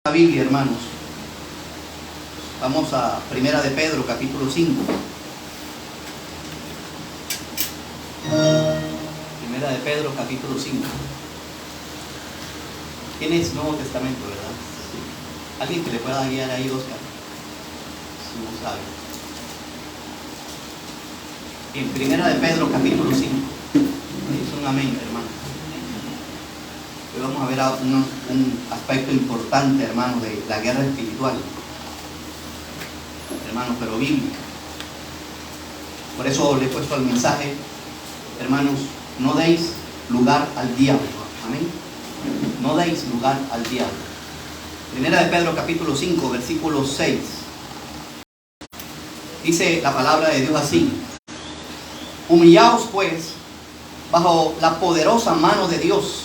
La Biblia, hermanos. Vamos a Primera de Pedro, capítulo 5. Primera de Pedro, capítulo 5. Tienes Nuevo Testamento, ¿verdad? Sí. ¿Alguien que le pueda guiar ahí, Oscar? Si no sabe. En Primera de Pedro, capítulo 5. Es un amén, hermano. Hoy vamos a ver un aspecto importante, hermanos, de la guerra espiritual, hermanos, pero bíblica. Por eso le he puesto al mensaje, hermanos, no deis lugar al diablo. Amén. No deis lugar al diablo. Primera de Pedro, capítulo 5, versículo 6. Dice la palabra de Dios así: humillaos pues bajo la poderosa mano de Dios,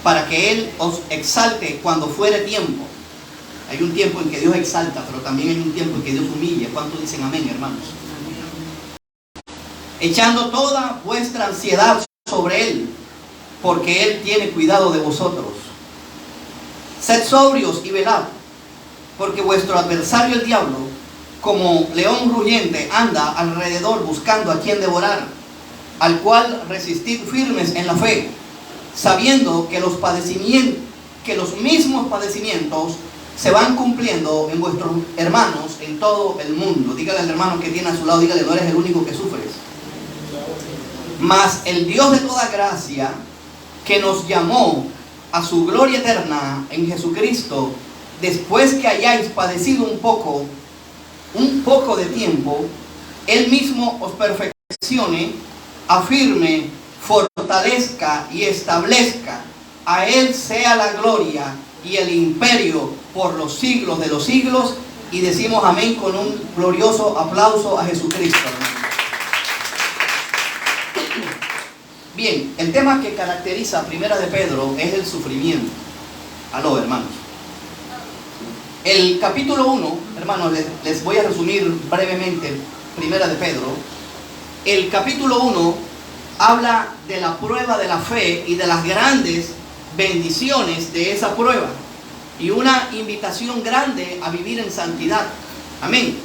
para que Él os exalte cuando fuere tiempo. Hay un tiempo en que Dios exalta, pero también hay un tiempo en que Dios humilla. ¿Cuántos dicen amén, hermanos? Echando toda vuestra ansiedad sobre Él, porque Él tiene cuidado de vosotros. Sed sobrios y velad, porque vuestro adversario el diablo, como león rugiente, anda alrededor buscando a quien devorar, al cual resistid firmes en la fe, sabiendo que los mismos padecimientos se van cumpliendo en vuestros hermanos en todo el mundo. Dígale al hermano que tiene a su lado, dígale: no eres el único que sufres. Mas el Dios de toda gracia, que nos llamó a su gloria eterna en Jesucristo, después que hayáis padecido un poco de tiempo, Él mismo os perfeccione, afirme, fortalezca y establezca. A Él sea la gloria y el imperio por los siglos de los siglos. Y decimos amén con un glorioso aplauso a Jesucristo. Bien, el tema que caracteriza a Primera de Pedro es el sufrimiento. Aló, hermanos. El capítulo 1, hermanos, les voy a resumir brevemente Primera de Pedro. El capítulo 1 habla de la prueba de la fe y de las grandes bendiciones de esa prueba, y una invitación grande a vivir en santidad. Amén.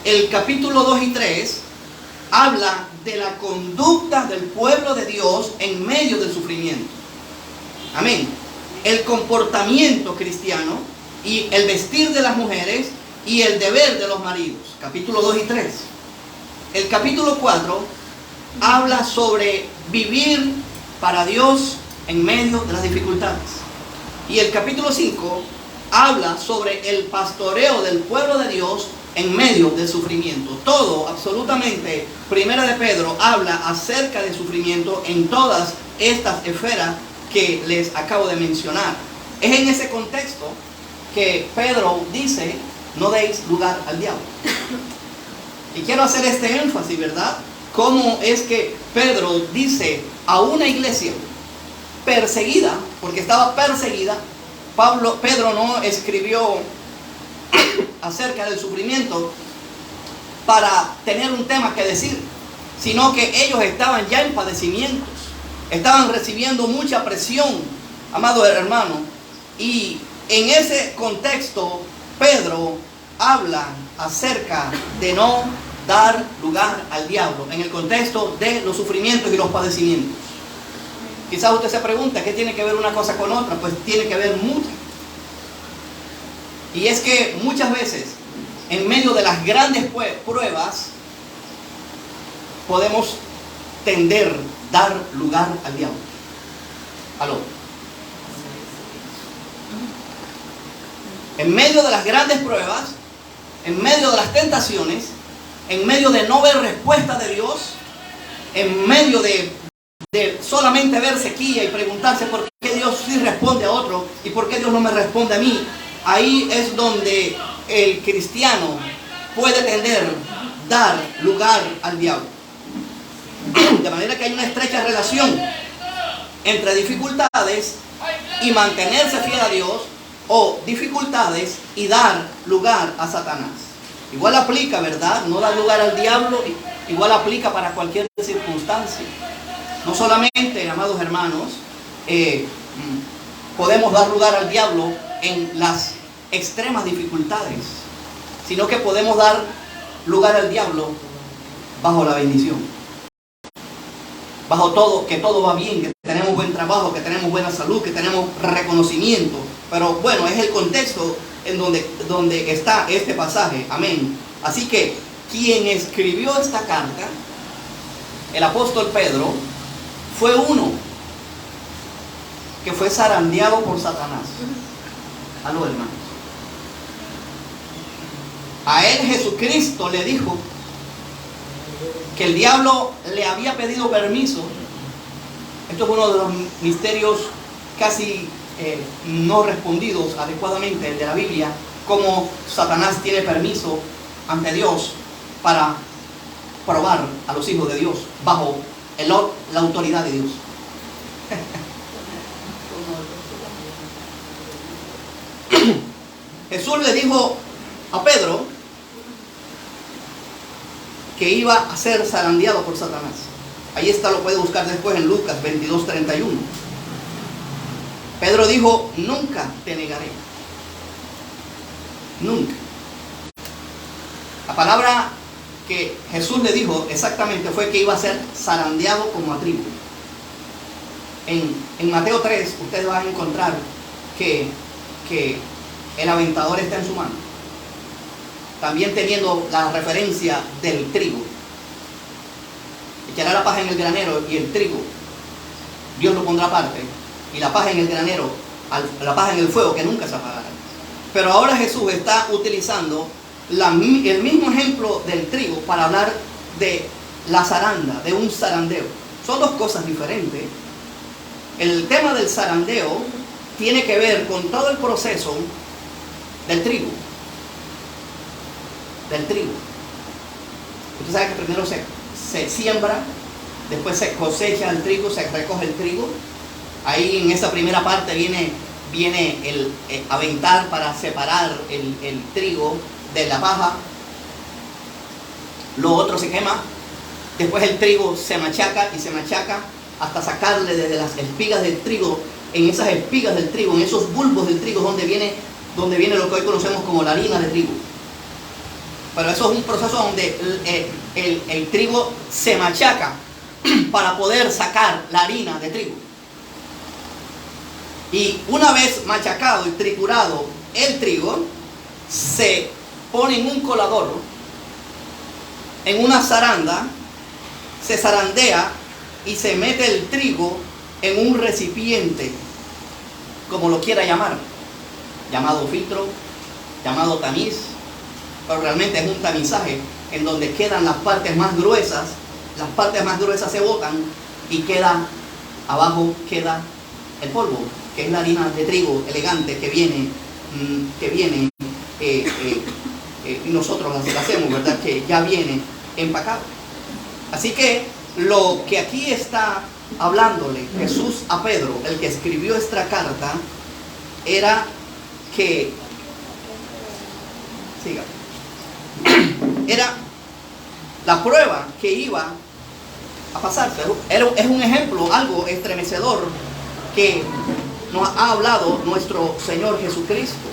El capítulo 2 y 3 habla de la conducta del pueblo de Dios en medio del sufrimiento. Amén. El comportamiento cristiano y el vestir de las mujeres y el deber de los maridos. Capítulo 2 y 3. El capítulo 4 habla sobre vivir para Dios en medio de las dificultades. Y el capítulo 5 habla sobre el pastoreo del pueblo de Dios en medio del sufrimiento. Todo, absolutamente, Primera de Pedro habla acerca del sufrimiento en todas estas esferas que les acabo de mencionar. Es en ese contexto que Pedro dice: no deis lugar al diablo. Y quiero hacer este énfasis, ¿verdad? Cómo es que Pedro dice a una iglesia perseguida, porque estaba perseguida. Pedro no escribió acerca del sufrimiento para tener un tema que decir, sino que ellos estaban ya en padecimientos, estaban recibiendo mucha presión, amado hermano. Y en ese contexto Pedro habla acerca de no dar lugar al diablo, en el contexto de los sufrimientos y los padecimientos. Quizás usted se pregunta, ¿qué tiene que ver una cosa con otra? Pues tiene que ver mucho. Y es que muchas veces, en medio de las grandes pruebas, podemos dar lugar al diablo. ¿Aló? En medio de las grandes pruebas, en medio de las tentaciones, en medio de no ver respuesta de Dios, en medio de solamente ver sequía y preguntarse por qué Dios sí responde a otro y por qué Dios no me responde a mí, ahí es donde el cristiano puede dar lugar al diablo. De manera que hay una estrecha relación entre dificultades y mantenerse fiel a Dios, o dificultades y dar lugar a Satanás. Igual aplica, ¿verdad? No dar lugar al diablo, igual aplica para cualquier circunstancia. No solamente, amados hermanos, podemos dar lugar al diablo en las extremas dificultades, sino que podemos dar lugar al diablo bajo la bendición, bajo todo, que todo va bien, que tenemos buen trabajo, que tenemos buena salud, que tenemos reconocimiento. Pero bueno, es el contexto en donde está este pasaje. Amén. Así que quien escribió esta carta, el apóstol Pedro, fue uno que fue zarandeado por Satanás. Aló, hermanos. A él Jesucristo le dijo que el diablo le había pedido permiso. Esto es uno de los misterios casi no respondidos adecuadamente de la Biblia, cómo Satanás tiene permiso ante Dios para probar a los hijos de Dios bajo la autoridad de Dios. Jesús le dijo a Pedro que iba a ser zarandeado por Satanás. Ahí está, lo puede buscar después en Lucas 22:31. Pedro dijo: nunca te negaré. Nunca. La palabra que Jesús le dijo exactamente fue que iba a ser zarandeado como a trigo. En Mateo 3 ustedes van a encontrar que el aventador está en su mano, también teniendo la referencia del trigo. Echará la paja en el granero y el trigo Dios lo pondrá aparte, y la paja en el granero, la paja en el fuego que nunca se apagará. Pero ahora Jesús está utilizando el mismo ejemplo del trigo para hablar de la zaranda, de un zarandeo. Son dos cosas diferentes. El tema del zarandeo tiene que ver con todo el proceso del trigo. Usted sabe que primero se siembra, después se cosecha el trigo, se recoge el trigo. Ahí en esa primera parte viene el aventar para separar el trigo de la paja. Lo otro se quema. Después el trigo se machaca y se machaca hasta sacarle desde las espigas del trigo. En esas espigas del trigo, en esos bulbos del trigo, donde viene lo que hoy conocemos como la harina de trigo. Pero eso es un proceso donde el trigo se machaca para poder sacar la harina de trigo. Y una vez machacado y triturado el trigo, se pone en un colador, en una zaranda, se zarandea y se mete el trigo en un recipiente, como lo quiera llamar, llamado filtro, llamado tamiz, pero realmente es un tamizaje en donde quedan las partes más gruesas se botan y abajo queda el polvo, que es la harina de trigo elegante que viene y nosotros la hacemos, ¿verdad? Que ya viene empacado. Así que lo que aquí está hablándole Jesús a Pedro, el que escribió esta carta, era la prueba que iba a pasarse. Es un ejemplo, algo estremecedor que nos ha hablado nuestro Señor Jesucristo.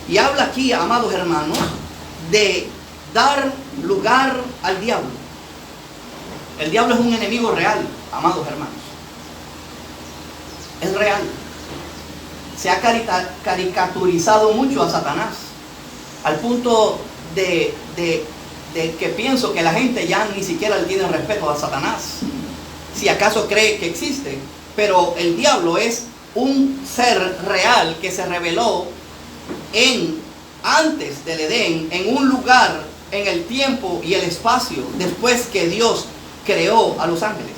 Y habla aquí, amados hermanos, de dar lugar al diablo. El diablo es un enemigo real, amados hermanos. Es real. Se ha caricaturizado mucho a Satanás, al punto de que pienso que la gente ya ni siquiera le tiene respeto a Satanás, si acaso cree que existe. Pero el diablo es un ser real que se reveló antes del Edén, en un lugar, en el tiempo y el espacio, después que Dios creó a los ángeles.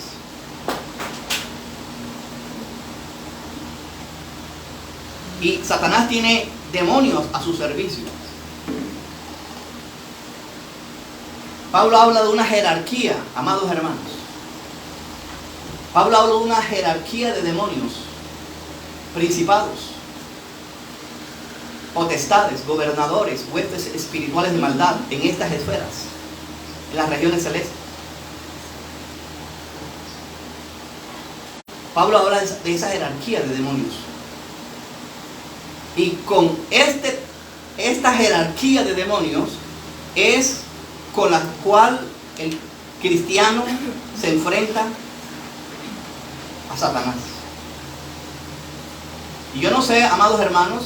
Y Satanás tiene demonios a su servicio. Pablo habla de una jerarquía, amados hermanos. Pablo habla de una jerarquía de demonios, principados, potestades, gobernadores, huestes espirituales de maldad en estas esferas, en las regiones celestes. Pablo habla de esa jerarquía de demonios. Y con esta jerarquía de demonios es con la cual el cristiano se enfrenta a Satanás. Y yo no sé, amados hermanos,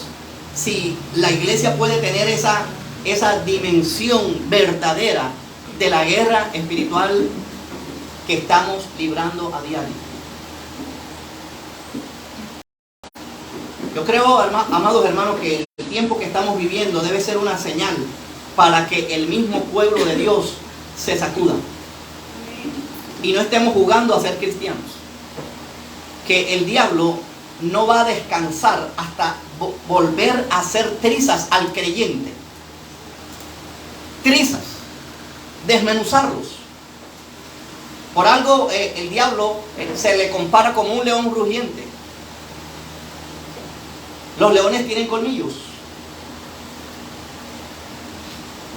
si la iglesia puede tener esa dimensión verdadera de la guerra espiritual que estamos librando a diario. Yo creo, amados hermanos, que el tiempo que estamos viviendo debe ser una señal para que el mismo pueblo de Dios se sacuda y no estemos jugando a ser cristianos. Que el diablo no va a descansar hasta volver a hacer trizas al creyente. Trizas, desmenuzarlos. Por algo el diablo se le compara como un león rugiente. Los leones tienen colmillos,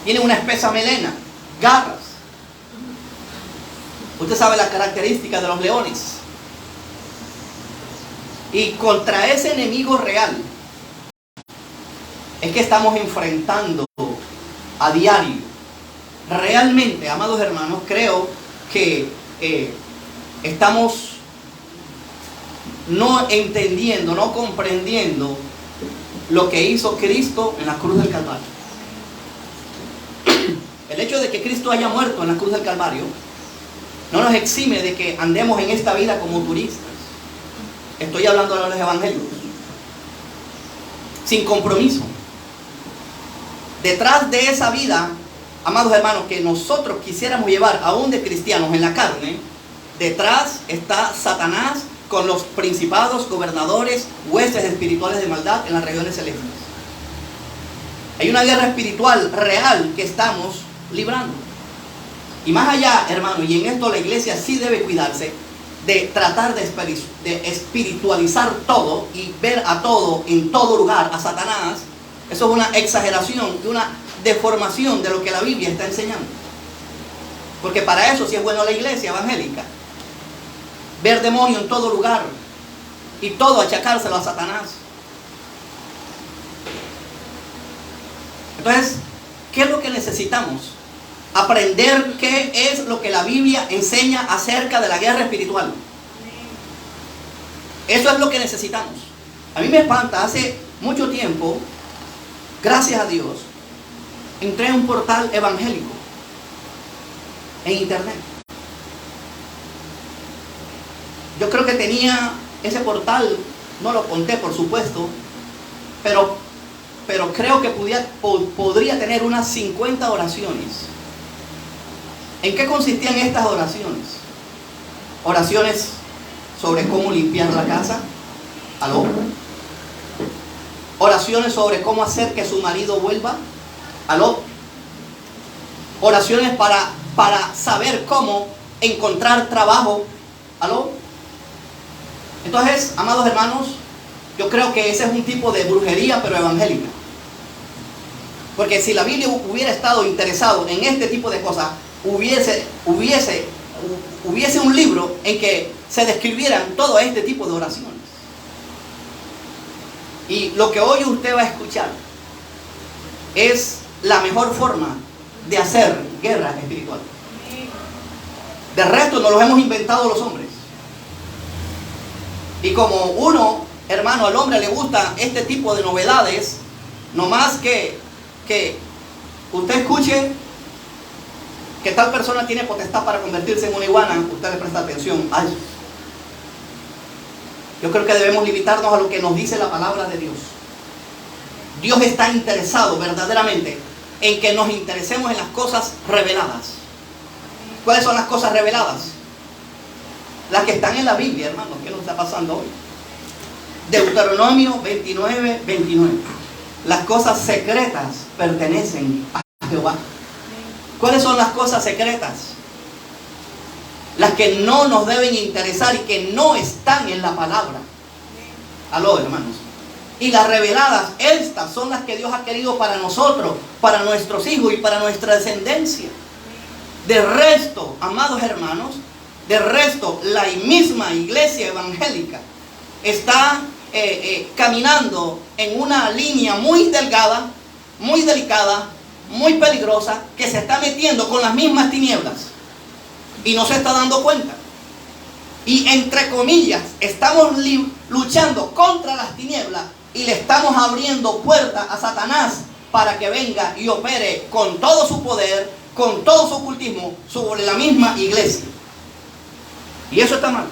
tienen una espesa melena, garras. Usted sabe la característica de los leones. Y contra ese enemigo real es que estamos enfrentando a diario. Realmente, amados hermanos, creo que estamos no entendiendo, no comprendiendo lo que hizo Cristo en la cruz del Calvario. El hecho de que Cristo haya muerto en la cruz del Calvario no nos exime de que andemos en esta vida como turistas. Estoy hablando de los evangelios. Sin compromiso. Detrás de esa vida, amados hermanos, que nosotros quisiéramos llevar aún de cristianos en la carne, detrás está Satanás con los principados, gobernadores, huestes espirituales de maldad en las regiones celestes. Hay una guerra espiritual real que estamos librando. Y más allá, hermano, y en esto la iglesia sí debe cuidarse de tratar de espiritualizar todo y ver a todo, en todo lugar, a Satanás. Eso es una exageración y una deformación de lo que la Biblia está enseñando. Porque para eso sí es bueno la iglesia evangélica. Ver demonio en todo lugar y todo achacárselo a Satanás. Entonces, ¿qué es lo que necesitamos? Aprender qué es lo que la Biblia enseña acerca de la guerra espiritual. Eso es lo que necesitamos. A mí me espanta, hace mucho tiempo, gracias a Dios, entré en un portal evangélico en internet. Yo creo que tenía ese portal, no lo conté por supuesto, pero creo que podría tener unas 50 oraciones. ¿En qué consistían estas oraciones? Oraciones sobre cómo limpiar la casa. ¿Aló? Oraciones sobre cómo hacer que su marido vuelva. ¿Aló? Oraciones para saber cómo encontrar trabajo. ¿Aló? Entonces, amados hermanos, yo creo que ese es un tipo de brujería, pero evangélica. Porque si la Biblia hubiera estado interesado en este tipo de cosas, hubiese un libro en que se describieran todo este tipo de oraciones. Y lo que hoy usted va a escuchar es la mejor forma de hacer guerra espiritual. De resto nos los hemos inventado los hombres. Y como uno, hermano, al hombre le gusta este tipo de novedades, no más que usted escuche que tal persona tiene potestad para convertirse en una iguana, usted le presta atención a eso. Yo creo que debemos limitarnos a lo que nos dice la palabra de Dios. Dios está interesado verdaderamente en que nos interesemos en las cosas reveladas. ¿Cuáles son las cosas reveladas? Las que están en la Biblia, hermanos. ¿Qué nos está pasando hoy? Deuteronomio 29, 29. Las cosas secretas pertenecen a Jehová. ¿Cuáles son las cosas secretas? Las que no nos deben interesar y que no están en la palabra. Aló, hermanos. Y las reveladas, estas son las que Dios ha querido para nosotros, para nuestros hijos y para nuestra descendencia. De resto, amados hermanos, de resto, la misma iglesia evangélica está caminando en una línea muy delgada, muy delicada, muy peligrosa, que se está metiendo con las mismas tinieblas y no se está dando cuenta. Y entre comillas, estamos luchando contra las tinieblas y le estamos abriendo puerta a Satanás para que venga y opere con todo su poder, con todo su ocultismo sobre la misma iglesia. Y eso está mal.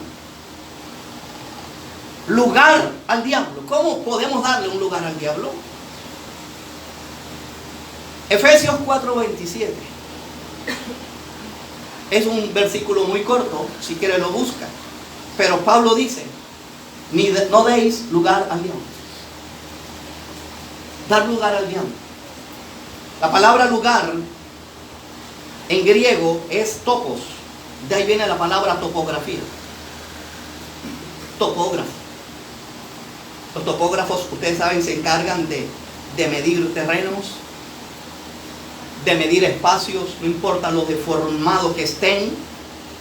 Lugar al diablo. ¿Cómo podemos darle un lugar al diablo? Efesios 4:27. Es un versículo muy corto, si quiere lo busca. Pero Pablo dice, no deis lugar al diablo. Dar lugar al diablo. La palabra lugar en griego es topos. De ahí viene la palabra topografía. Topógrafo. Los topógrafos, ustedes saben, se encargan de medir terrenos, de medir espacios, no importa lo deformado que estén.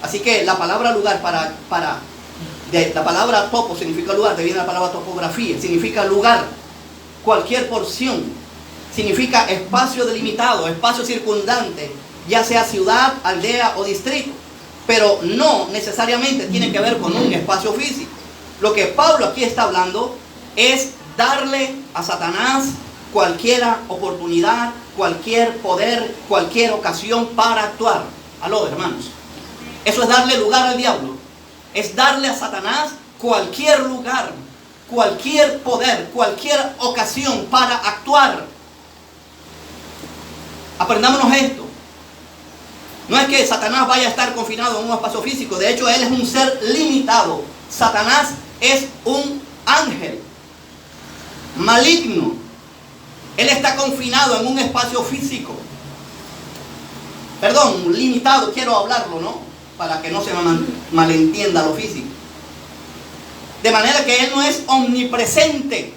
Así que la palabra lugar la palabra topo significa lugar, de ahí viene la palabra topografía, significa lugar, cualquier porción, significa espacio delimitado, espacio circundante, ya sea ciudad, aldea o distrito, pero no necesariamente tiene que ver con un espacio físico. Lo que Pablo aquí está hablando es darle a Satanás cualquier oportunidad, cualquier poder, cualquier ocasión para actuar. Aló, hermanos. Eso es darle lugar al diablo. Es darle a Satanás cualquier lugar, cualquier poder, cualquier ocasión para actuar. Aprendámonos esto. No es que Satanás vaya a estar confinado en un espacio físico. De hecho, él es un ser limitado. Satanás es un ángel maligno. Él está confinado en un espacio físico. Perdón, limitado, quiero hablarlo, ¿no? Para que no se malentienda lo físico. De manera que él no es omnipresente.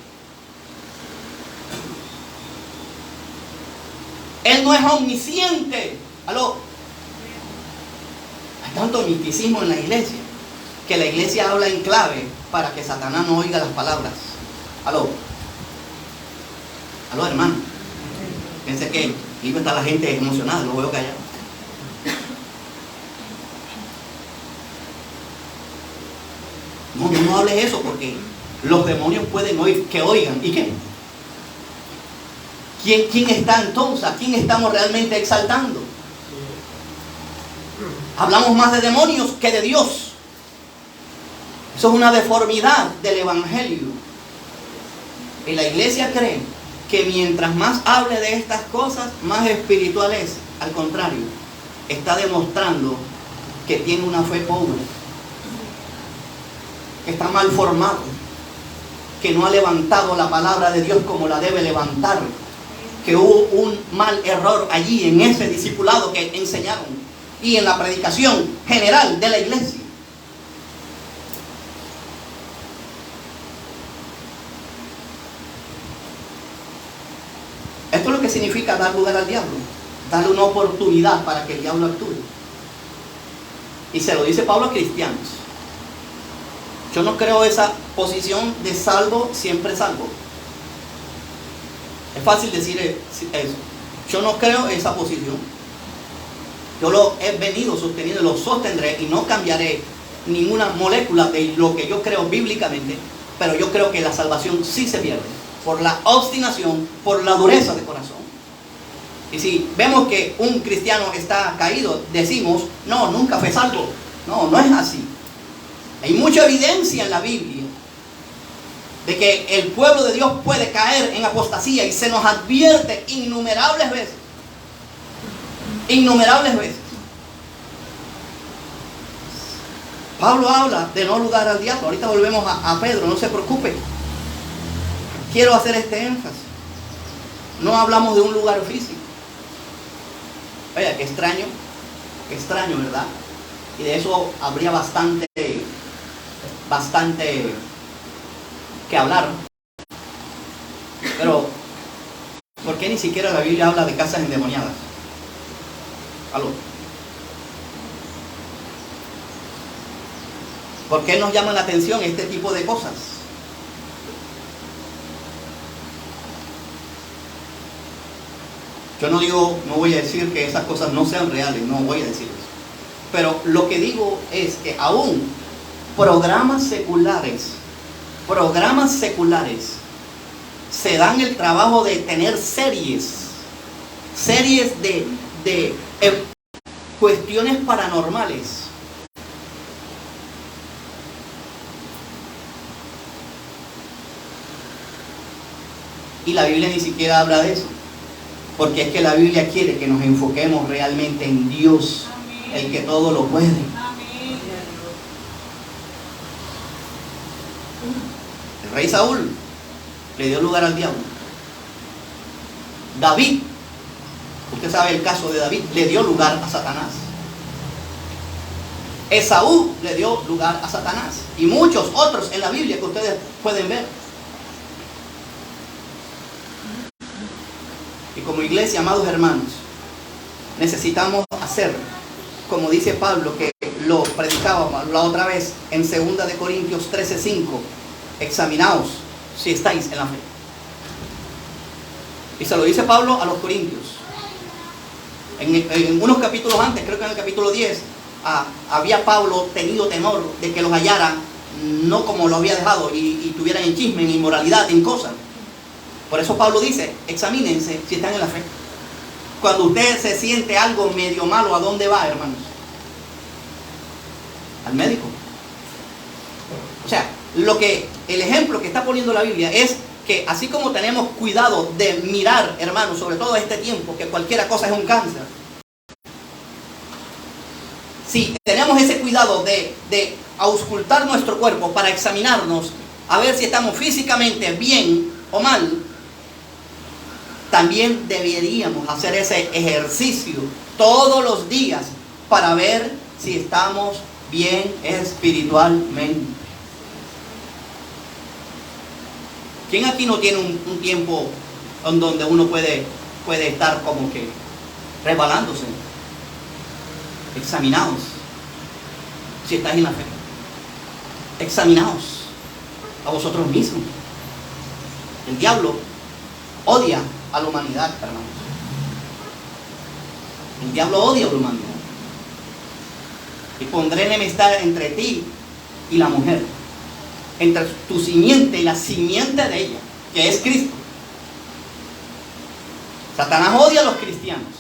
Él no es omnisciente. Aló. Hay tanto misticismo en la iglesia que la iglesia habla en clave para que Satanás no oiga las palabras. Aló. Aló, hermano. Pensé que iba a estar la gente emocionada, lo veo callado. No hables eso porque los demonios pueden oír, que oigan. ¿Y qué? ¿Quién está entonces? ¿A quién estamos realmente exaltando? Hablamos más de demonios que de Dios. Eso es una deformidad del evangelio. Y la iglesia cree que mientras más hable de estas cosas, más espiritual es. Al contrario, está demostrando que tiene una fe pobre, que está mal formado, que no ha levantado la palabra de Dios como la debe levantar, que hubo un mal error allí en ese discipulado que enseñaron y en la predicación general de la iglesia. Esto es lo que significa dar lugar al diablo, darle una oportunidad para que el diablo actúe. Y se lo dice Pablo a cristianos. Yo no creo esa posición de salvo, siempre salvo. Es fácil decir eso. Yo no creo esa posición. Yo lo he venido sosteniendo, lo sostendré y no cambiaré ninguna molécula de lo que yo creo bíblicamente, pero yo creo que la salvación sí se pierde por la obstinación, por la dureza de corazón. Y si vemos que un cristiano está caído, decimos, no, nunca fue salvo. No, no es así. Hay mucha evidencia en la Biblia de que el pueblo de Dios puede caer en apostasía y se nos advierte innumerables veces. Innumerables veces. Pablo habla de no lugar al diablo. Ahorita volvemos a Pedro, no se preocupe. Quiero hacer este énfasis. No hablamos de un lugar físico. Oiga, qué extraño, ¿verdad? Y de eso habría bastante que hablar. Pero, ¿por qué ni siquiera la Biblia habla de casas endemoniadas? ¿Aló? ¿Por qué nos llama la atención este tipo de cosas? Yo no digo, no voy a decir que esas cosas no sean reales, no voy a decir eso. Pero lo que digo es que aún programas seculares se dan el trabajo de tener series de cuestiones paranormales. Y la Biblia ni siquiera habla de eso, porque es que la Biblia quiere que nos enfoquemos realmente en Dios, el que todo lo puede. El rey Saúl le dio lugar al diablo. David, usted sabe el caso de David, le dio lugar a Satanás. Esaú le dio lugar a Satanás. Y muchos otros en la Biblia que ustedes pueden ver. Y como iglesia, amados hermanos, necesitamos hacer, como dice Pablo, que lo predicábamos la otra vez en 2 de Corintios 13:5, examinaos si estáis en la fe. Y se lo dice Pablo a los corintios. En unos capítulos antes, creo que en el capítulo 10, había Pablo tenido temor de que los hallaran, no como lo había dejado, y tuvieran en chisme, en inmoralidad, en cosas. Por eso Pablo dice, examínense si están en la fe. Cuando usted se siente algo medio malo, ¿a dónde va, hermanos? Al médico. O sea, el ejemplo que está poniendo la Biblia es que así como tenemos cuidado de mirar, hermanos, sobre todo este tiempo, que cualquier cosa es un cáncer. Si tenemos ese cuidado de auscultar nuestro cuerpo para examinarnos, a ver si estamos físicamente bien o mal, también deberíamos hacer ese ejercicio todos los días para ver si estamos bien espiritualmente. ¿Quién aquí no tiene un tiempo en donde uno puede estar como que resbalándose? Examinaos si estáis en la fe. Examinaos a vosotros mismos. El diablo odia a la humanidad, hermanos. El diablo odia a la humanidad. Y pondré enemistad entre ti y la mujer, entre tu simiente y la simiente de ella, que es Cristo. Satanás odia a los cristianos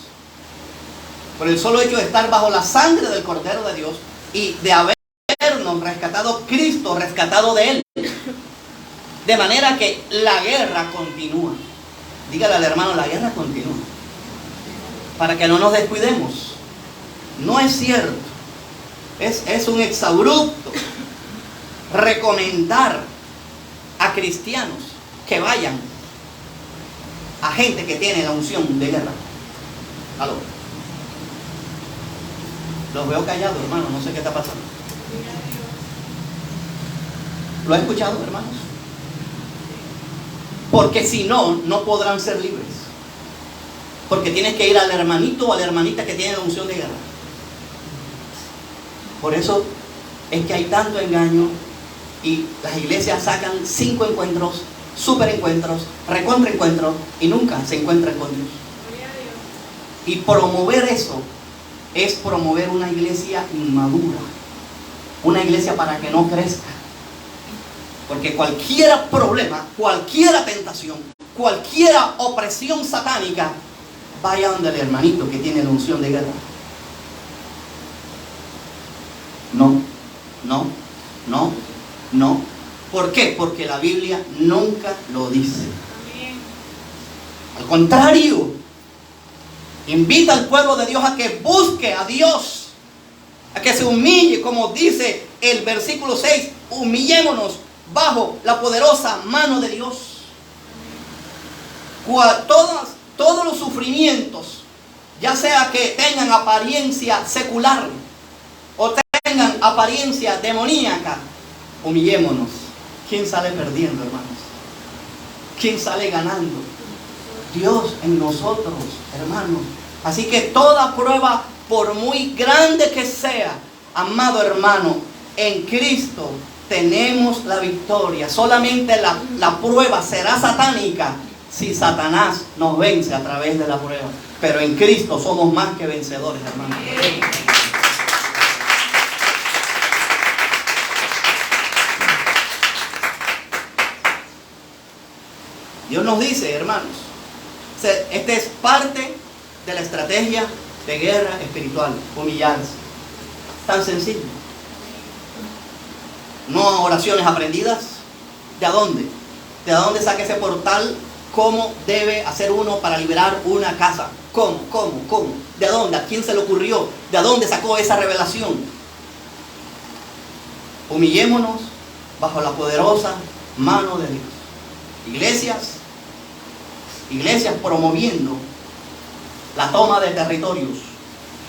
por el solo hecho de estar bajo la sangre del Cordero de Dios y de habernos rescatado Cristo, rescatado de Él. De manera que la guerra continúa. Dígale al hermano, la guerra continúa. Para que no nos descuidemos. No es cierto. Es un exabrupto recomendar a cristianos que vayan a gente que tiene la unción de guerra. ¿Aló? Los veo callados, hermano, no sé qué está pasando. ¿Lo ha escuchado, hermanos? Porque si no, no podrán ser libres. Porque tienes que ir al hermanito o a la hermanita que tiene la unción de guerra. Por eso es que hay tanto engaño y las iglesias sacan 5 encuentros, super encuentros, recontra encuentros y nunca se encuentran con Dios. Y promover eso es promover una iglesia inmadura, una iglesia para que no crezca. Porque cualquier problema, cualquier tentación, cualquier opresión satánica, vaya donde el hermanito que tiene la unción de guerra. No, no, no, no. ¿Por qué? Porque la Biblia nunca lo dice. Al contrario, invita al pueblo de Dios a que busque a Dios, a que se humille, como dice el versículo 6, humillémonos bajo la poderosa mano de Dios. Todos los sufrimientos, ya sea que tengan apariencia secular o tengan apariencia demoníaca, humillémonos. ¿Quién sale perdiendo, hermanos? ¿Quién sale ganando? Dios en nosotros, hermanos. Así que toda prueba, por muy grande que sea, amado hermano, en Cristo tenemos la victoria. Solamente la prueba será satánica si Satanás nos vence a través de la prueba. Pero en Cristo somos más que vencedores, hermanos. Dios nos dice, hermanos, esta es parte de la estrategia de guerra espiritual, humillarse. Tan sencillo. No oraciones aprendidas. ¿De dónde? ¿De dónde saca ese portal? ¿Cómo debe hacer uno para liberar una casa? ¿Cómo? ¿De dónde? ¿A quién se le ocurrió? ¿De dónde sacó esa revelación? Humillémonos bajo la poderosa mano de Dios. Iglesias promoviendo la toma de territorios.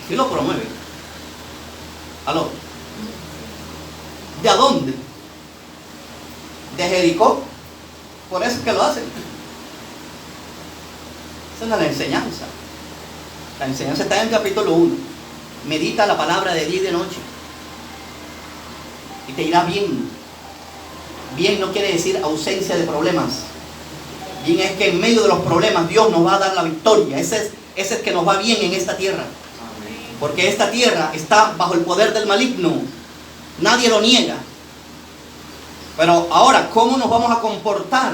¿Quién lo promueve? ¿Aló? ¿De dónde? De Jericó. Por eso es que lo hacen. Esa es la enseñanza. La enseñanza está en el capítulo 1. Medita la palabra de día y de noche y te irá bien. Bien no quiere decir ausencia de problemas. Bien es que en medio de los problemas Dios nos va a dar la victoria. Ese es que nos va bien en esta tierra. Porque esta tierra está bajo el poder del maligno. Nadie lo niega. Pero ahora, ¿cómo nos vamos a comportar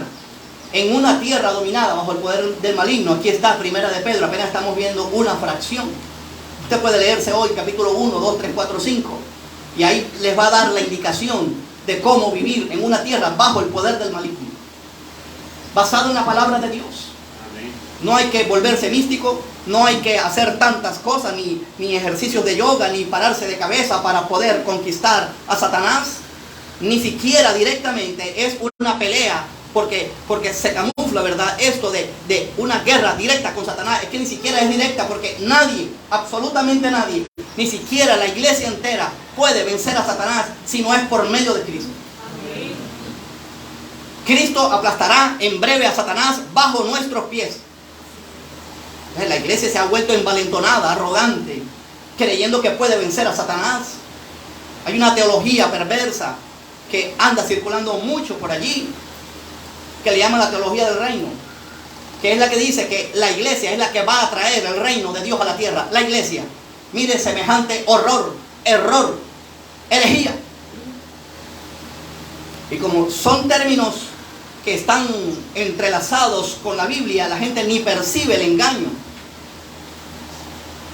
en una tierra dominada bajo el poder del maligno? Aquí está Primera de Pedro, apenas estamos viendo una fracción. Usted puede leerse hoy capítulo 1, 2, 3, 4, 5. Y ahí les va a dar la indicación de cómo vivir en una tierra bajo el poder del maligno. Basado en la palabra de Dios. No hay que volverse místico, no hay que hacer tantas cosas, ni ejercicios de yoga, ni pararse de cabeza para poder conquistar a Satanás. Ni siquiera directamente es una pelea, porque se camufla, ¿verdad? Esto de una guerra directa con Satanás. Es que ni siquiera es directa, porque nadie, absolutamente nadie, ni siquiera la iglesia entera puede vencer a Satanás si no es por medio de Cristo. Cristo aplastará en breve a Satanás bajo nuestros pies. La iglesia se ha vuelto envalentonada, arrogante, creyendo que puede vencer a Satanás. Hay una teología perversa que anda circulando mucho por allí, que le llaman la teología del reino, que es la que dice que la iglesia es la que va a traer el reino de Dios a la tierra. La iglesia. Mire semejante horror, error, herejía. Y como son términos que están entrelazados con la Biblia, la gente ni percibe el engaño.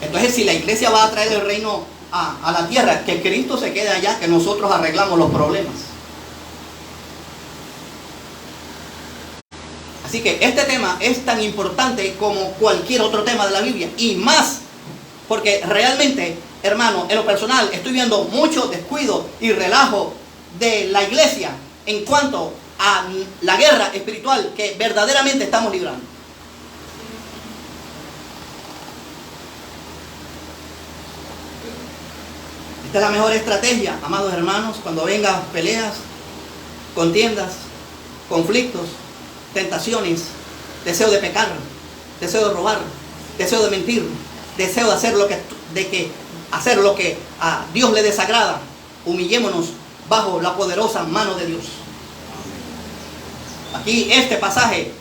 Entonces, si la iglesia va a traer el reino a la tierra, que Cristo se quede allá, que nosotros arreglamos los problemas. Así que este tema es tan importante como cualquier otro tema de la Biblia, y más porque realmente, hermano, en lo personal estoy viendo mucho descuido y relajo de la iglesia en cuanto a la guerra espiritual que verdaderamente estamos librando. Esta es la mejor estrategia, amados hermanos, cuando vengan peleas, contiendas, conflictos, tentaciones, deseo de pecar, deseo de robar, deseo de mentir, deseo de hacer lo que a Dios le desagrada. Humillémonos bajo la poderosa mano de Dios. Aquí este pasaje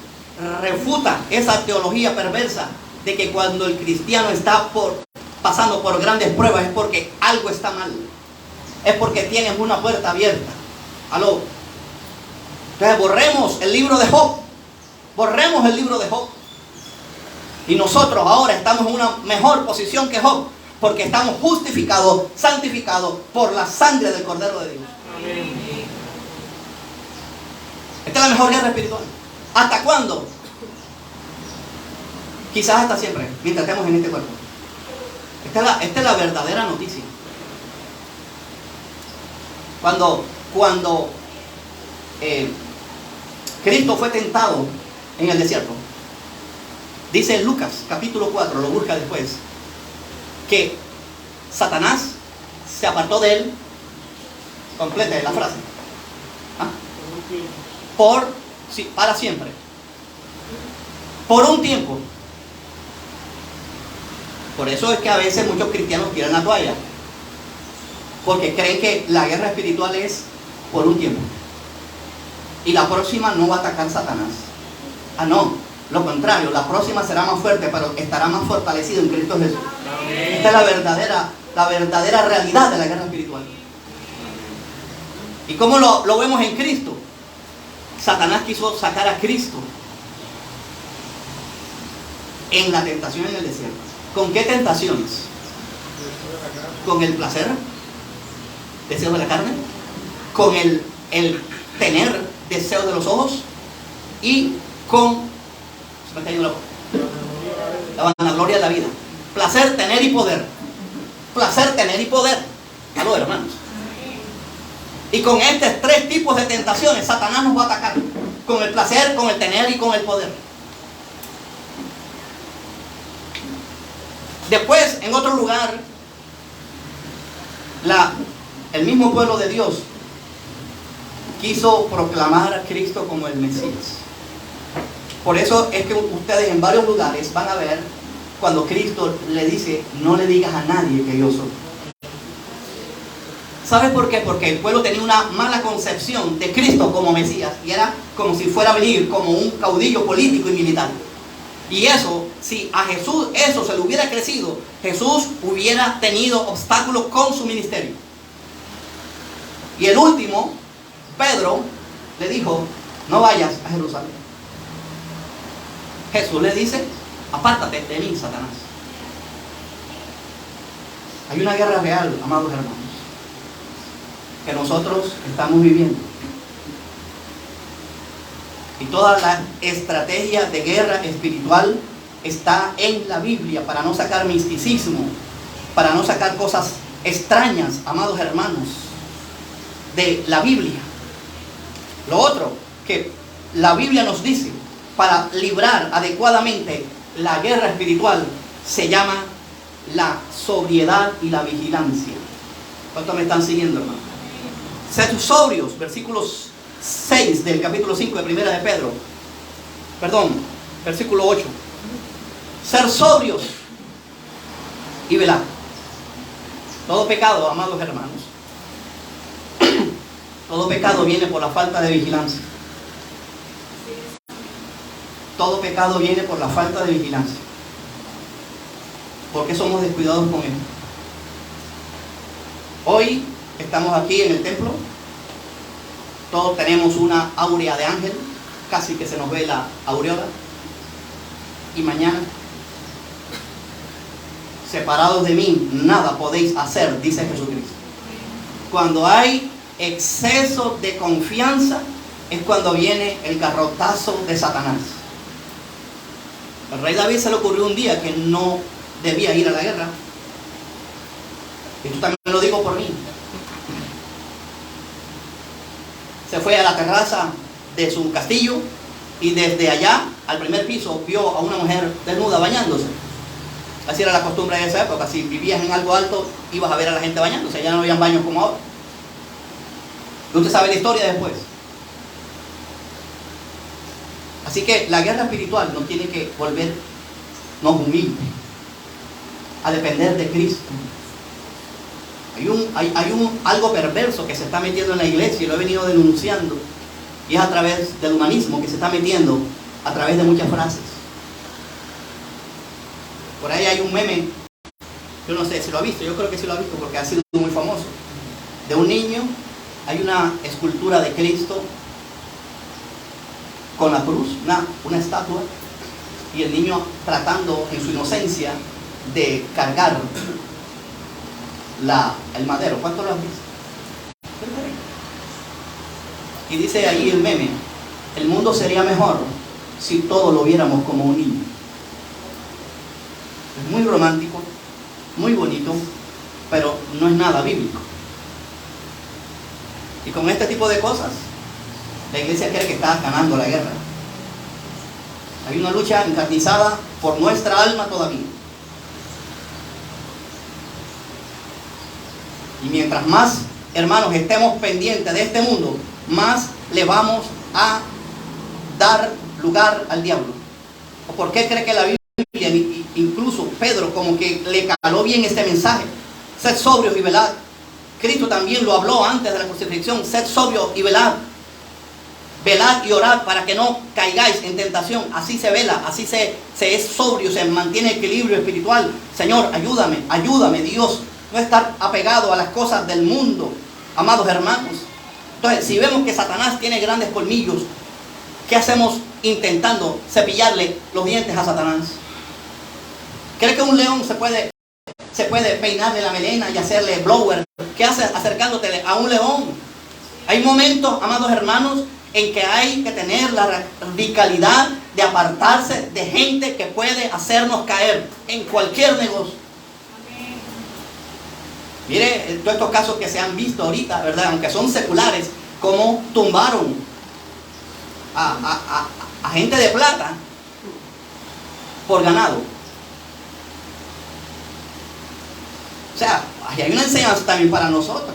refuta esa teología perversa de que cuando el cristiano está pasando por grandes pruebas es porque algo está mal, es porque tienes una puerta abierta. Aló. Entonces borremos el libro de Job, y nosotros ahora estamos en una mejor posición que Job, porque estamos justificados, santificados por la sangre del Cordero de Dios. Amén. Esta es la mejor guerra espiritual. ¿Hasta cuándo? Quizás hasta siempre, mientras estemos en este cuerpo. Esta es la verdadera noticia. Cuando Cristo fue tentado en el desierto, dice en Lucas capítulo 4, lo busca después, que Satanás se apartó de él. Complete la frase. Para siempre. Por un tiempo. Por eso es que a veces muchos cristianos tiran la toalla, porque creen que la guerra espiritual es por un tiempo y la próxima no va a atacar Satanás. No, Lo contrario, la próxima será más fuerte, pero estará más fortalecido en Cristo Jesús. Esta es la verdadera realidad de la guerra espiritual. ¿Y cómo lo vemos en Cristo? Satanás quiso sacar a Cristo en la tentación en el desierto. ¿Con qué tentaciones? Con el placer, deseo de la carne, con el tener deseo de los ojos y con la vanagloria de la vida. Placer, tener y poder. Placer, tener y poder. Aló, hermanos. Y con estos tres tipos de tentaciones Satanás nos va a atacar: con el placer, con el tener y con el poder. Después, en otro lugar, el mismo pueblo de Dios quiso proclamar a Cristo como el Mesías. Por eso es que ustedes en varios lugares van a ver cuando Cristo le dice: no le digas a nadie que yo soy. ¿Sabes por qué? Porque el pueblo tenía una mala concepción de Cristo como Mesías, y era como si fuera a venir como un caudillo político y militar. Y eso, si a Jesús eso se le hubiera crecido, Jesús hubiera tenido obstáculos con su ministerio. Y el último, Pedro, le dijo: no vayas a Jerusalén. Jesús le dice: apártate de mí, Satanás. Hay una guerra real, amados hermanos, que nosotros estamos viviendo. Y toda la estrategia de guerra espiritual está en la Biblia, para no sacar misticismo, para no sacar cosas extrañas, amados hermanos, de la Biblia. Lo otro que la Biblia nos dice para librar adecuadamente la guerra espiritual se llama la sobriedad y la vigilancia. ¿Cuántos me están siguiendo, hermano? Sed sobrios, versículos 6 del capítulo 5 de Primera de Pedro. Perdón, versículo 8. Ser sobrios y velar. Todo pecado, amados hermanos, todo pecado viene por la falta de vigilancia. Todo pecado viene por la falta de vigilancia. ¿Por qué somos descuidados con esto? Hoy estamos aquí en el templo. Todos tenemos una áurea de ángel, casi que se nos ve la aureola. Y mañana, separados de mí, nada podéis hacer, dice Jesucristo. Cuando hay exceso de confianza, es cuando viene el garrotazo de Satanás. Al rey David se le ocurrió un día que no debía ir a la guerra. Esto también lo digo por mí. Se fue a la terraza de su castillo y desde allá, al primer piso, vio a una mujer desnuda bañándose. Así era la costumbre de esa época. Si vivías en algo alto, ibas a ver a la gente bañándose. Ya no habían baños como ahora. Y usted sabe la historia después. Así que la guerra espiritual nos tiene que volver, nos humilde, a depender de Cristo. Hay algo perverso que se está metiendo en la iglesia, y lo he venido denunciando, y es a través del humanismo que se está metiendo a través de muchas frases. Por ahí hay un meme, yo no sé si lo ha visto, yo creo que sí lo ha visto porque ha sido muy famoso, de un niño. Hay una escultura de Cristo con la cruz, una estatua, y el niño tratando en su inocencia de cargar el madero. ¿Cuánto lo has visto? Y dice ahí el meme: el mundo sería mejor si todos lo viéramos como un niño. Es muy romántico, muy bonito, pero no es nada bíblico. Y con este tipo de cosas, la iglesia cree que está ganando la guerra. Hay una lucha encarnizada por nuestra alma todavía. Y mientras más, hermanos, estemos pendientes de este mundo, más le vamos a dar lugar al diablo. ¿O por qué cree que la Biblia, incluso Pedro, como que le caló bien este mensaje? Sed sobrios y velad. Cristo también lo habló antes de la crucifixión: sed sobrios y velad. velad y orad para que no caigáis en tentación. Así se vela, así se es sobrio, se mantiene equilibrio espiritual. Señor, ayúdame Dios, no estar apegado a las cosas del mundo, amados hermanos. Entonces, si vemos que Satanás tiene grandes colmillos, ¿qué hacemos intentando cepillarle los dientes a Satanás? ¿Cree que un león se puede peinarle la melena y hacerle blower? ¿Qué hace acercándote a un león? Hay momentos, amados hermanos, en que hay que tener la radicalidad de apartarse de gente que puede hacernos caer en cualquier negocio. Mire, todos estos casos que se han visto ahorita, ¿verdad? Aunque son seculares, como tumbaron a gente de plata por ganado. O sea, hay una enseñanza también para nosotros,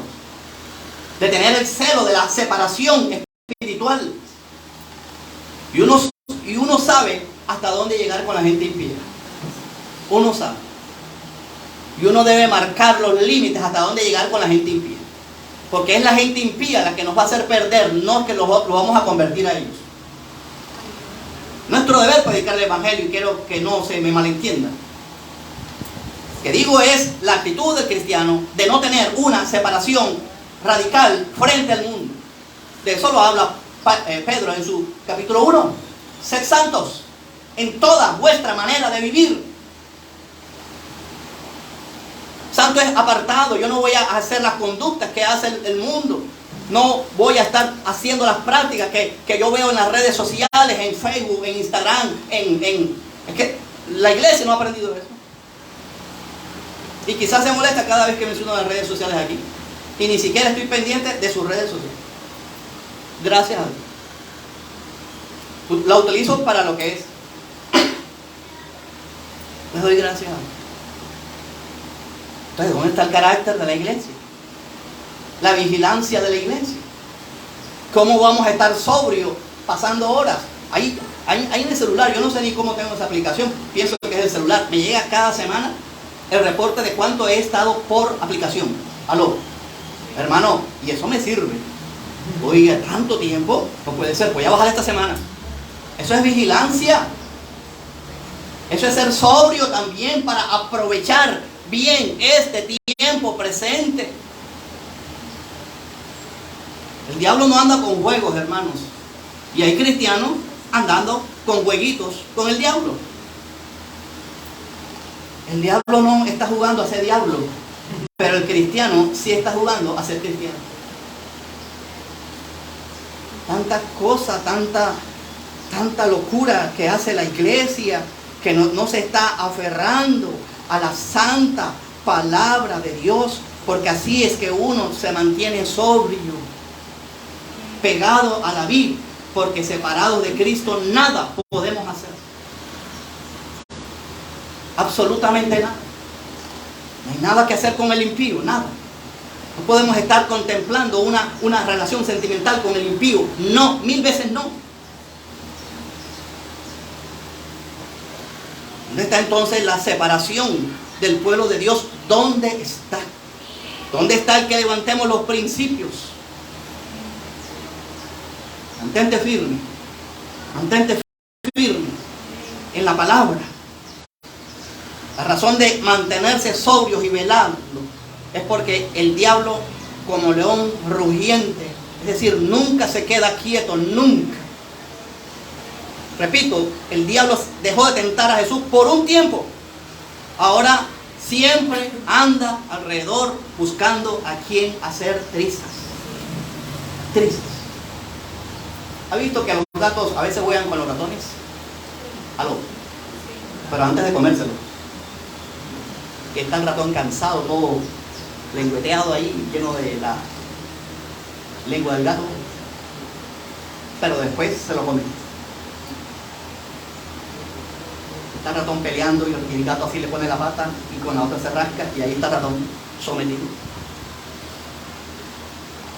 de tener el celo de la separación espiritual. Y uno sabe hasta dónde llegar con la gente impía. Uno sabe. Y uno debe marcar los límites hasta dónde llegar con la gente impía. Porque es la gente impía la que nos va a hacer perder, no es que lo vamos a convertir a ellos. Nuestro deber es predicar el evangelio, y quiero que no se me malentienda. Que digo es la actitud del cristiano de no tener una separación radical frente al mundo. De eso lo habla Pedro en su capítulo 1. Sed santos en toda vuestra manera de vivir. Santo es apartado. Yo no voy a hacer las conductas que hace el mundo. No voy a estar haciendo las prácticas que yo veo en las redes sociales, en Facebook, en Instagram. Es que la iglesia no ha aprendido eso. Y quizás se molesta cada vez que menciono las redes sociales aquí. Y ni siquiera estoy pendiente de sus redes sociales. Gracias a Dios. La utilizo para lo que es. Les doy gracias a Dios. Entonces, ¿dónde está el carácter de la iglesia? La vigilancia de la iglesia. ¿Cómo vamos a estar sobrios pasando horas? Ahí en el celular, yo no sé ni cómo tengo esa aplicación, pienso que es el celular. Me llega cada semana el reporte de cuánto he estado por aplicación. Aló, hermano, y eso me sirve. Oiga, tanto tiempo, no puede ser, voy a bajar esta semana. Eso es vigilancia. Eso es ser sobrio también para aprovechar bien este tiempo presente. El diablo no anda con juegos, hermanos. Y hay cristianos andando con jueguitos con el diablo. El diablo no está jugando a ser diablo, pero el cristiano sí está jugando a ser cristiano. Tantas cosas, tanta locura que hace la iglesia, que no se está aferrando a la santa palabra de Dios, porque así es que uno se mantiene sobrio, pegado a la vid, porque separados de Cristo nada podemos hacer. Absolutamente nada. No hay nada que hacer con el impío, nada. No podemos estar contemplando una relación sentimental con el impío. No, 1000 veces no. ¿Dónde está entonces la separación del pueblo de Dios? ¿Dónde está? ¿Dónde está el que levantemos los principios? Mantente firme. Mantente firme en la palabra. La razón de mantenerse sobrios y velando es porque el diablo, como león rugiente, es decir, nunca se queda quieto, nunca. Repito, el diablo dejó de tentar a Jesús por un tiempo. Ahora siempre anda alrededor buscando a quien hacer trizas. Trizas. ¿Ha visto que los gatos a veces juegan con los ratones? Aló. Pero antes de comérselo. Que está el ratón cansado, todo lengüeteado ahí, lleno de la lengua del gato. Pero después se lo come. Está el ratón peleando y el gato así le pone la pata y con la otra se rasca y ahí está el ratón sometido.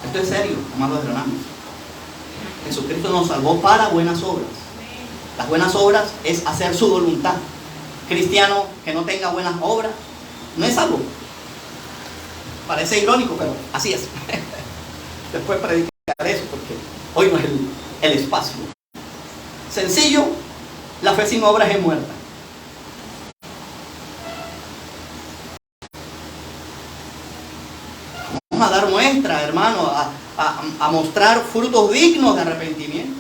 Esto es serio, amados hermanos. Jesucristo nos salvó para buenas obras. Las buenas obras es hacer su voluntad. Cristiano que no tenga buenas obras no es salvo. Parece irónico, pero así es. Después predicar eso porque hoy no es el espacio. Sencillo, la fe sin obras es muerta. Vamos a dar muestra, hermano, a mostrar frutos dignos de arrepentimiento.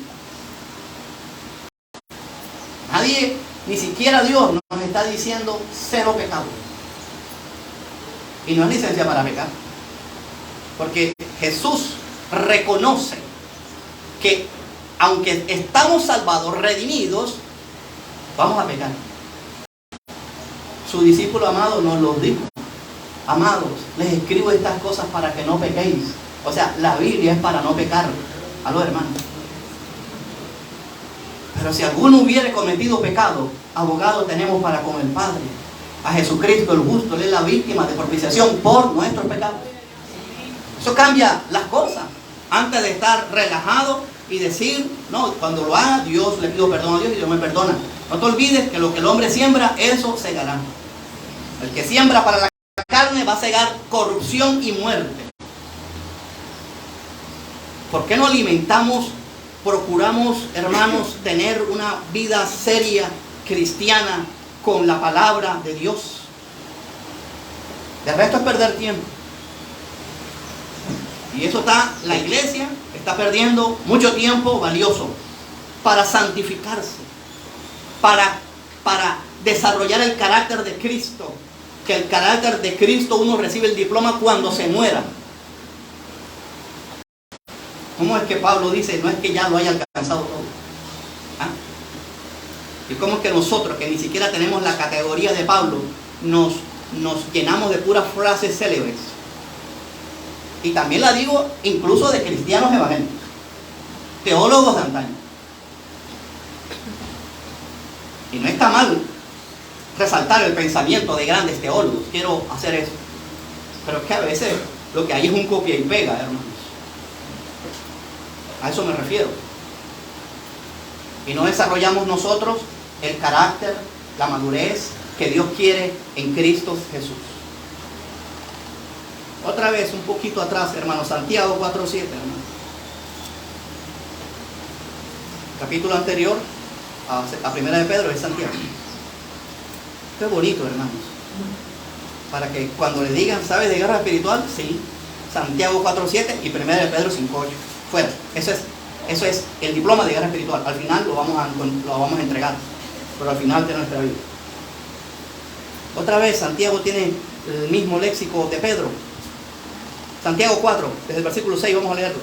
Nadie, ni siquiera Dios, nos está diciendo cero pecado. Y no es licencia para pecar. Porque Jesús reconoce que aunque estamos salvados, redimidos, vamos a pecar. Su discípulo amado nos lo dijo. Amados, les escribo estas cosas para que no pequéis. O sea, la Biblia es para no pecar. Aló, hermano. Pero si alguno hubiere cometido pecado, abogado tenemos para con el Padre, a Jesucristo el justo. Él es la víctima de propiciación por nuestros pecados. Eso cambia las cosas. Antes de estar relajado y decir, no, cuando lo haga, Dios, le pido perdón a Dios y Dios me perdona. No te olvides que lo que el hombre siembra, eso segará. El que siembra para la carne va a segar corrupción y muerte. ¿Por qué no procuramos, hermanos, tener una vida seria, cristiana, con la palabra de Dios? El resto es perder tiempo. Y eso la iglesia está perdiendo mucho tiempo valioso para santificarse, para desarrollar el carácter de Cristo. Que el carácter de Cristo uno recibe el diploma cuando se muera. ¿Cómo es que Pablo dice, no es que ya lo haya alcanzado todo? ¿Ah? ¿Y cómo es que nosotros, que ni siquiera tenemos la categoría de Pablo, nos llenamos de puras frases célebres? Y también la digo incluso de cristianos evangélicos, teólogos de antaño. Y no está mal resaltar el pensamiento de grandes teólogos, quiero hacer eso. Pero es que a veces lo que hay es un copia y pega, hermanos. A eso me refiero. Y no desarrollamos nosotros el carácter, la madurez que Dios quiere en Cristo Jesús. Otra vez, un poquito atrás, hermanos, Santiago 4:7, hermanos. Capítulo anterior a Primera de Pedro es Santiago. Qué bonito, hermanos. Para que cuando le digan, ¿sabes de guerra espiritual? Sí. Santiago 4:7 y Primera de Pedro 5:8. Fuera. Eso es el diploma de guerra espiritual. Al final lo vamos a entregar. Pero al final de nuestra vida. Otra vez, Santiago tiene el mismo léxico de Pedro. Santiago 4, desde el versículo 6, vamos a leerlo.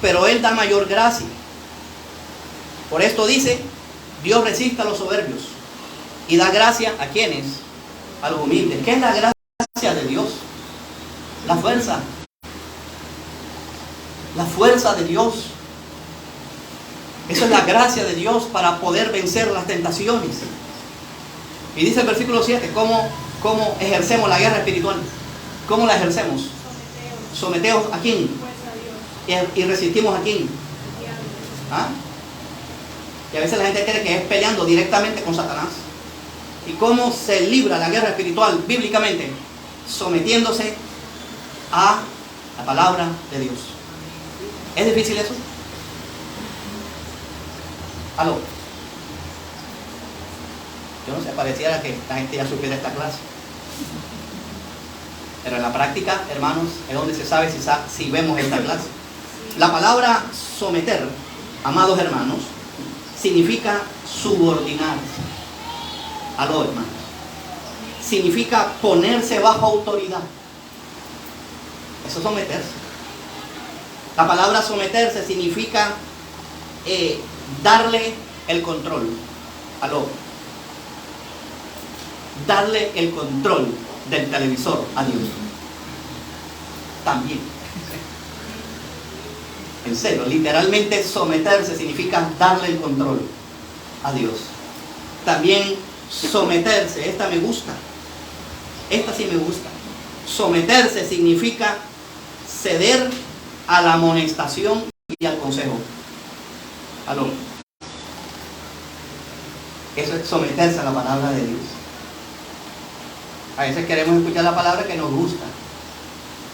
Pero Él da mayor gracia. Por esto dice, Dios resiste a los soberbios y da gracia a quienes, a los humildes. ¿Qué es la gracia de Dios? La fuerza. La fuerza de Dios. Eso es la gracia de Dios para poder vencer las tentaciones. Y dice el versículo 7, ¿cómo ejercemos la guerra espiritual? ¿Cómo la ejercemos? Someteos a quién. Y resistimos a quién. ¿Ah? Y a veces la gente cree que es peleando directamente con Satanás. ¿Y cómo se libra la guerra espiritual bíblicamente? Sometiéndose a la palabra de Dios. ¿Es difícil eso? ¿Aló? Yo no sé, pareciera que la gente ya supiera esta clase. Pero en la práctica, hermanos, es donde se sabe si vemos esta clase. La palabra someter, amados hermanos, significa subordinarse. Aló, hermanos. Significa ponerse bajo autoridad. Eso es someterse. La palabra someterse significa darle el control. Aló. Darle el control del televisor a Dios. También. En serio, literalmente someterse significa darle el control a Dios. También someterse, esta me gusta. Esta sí me gusta. Someterse significa ceder a la amonestación y al consejo. ¿Aló? Eso es someterse a la palabra de Dios. A veces queremos escuchar la palabra que nos gusta.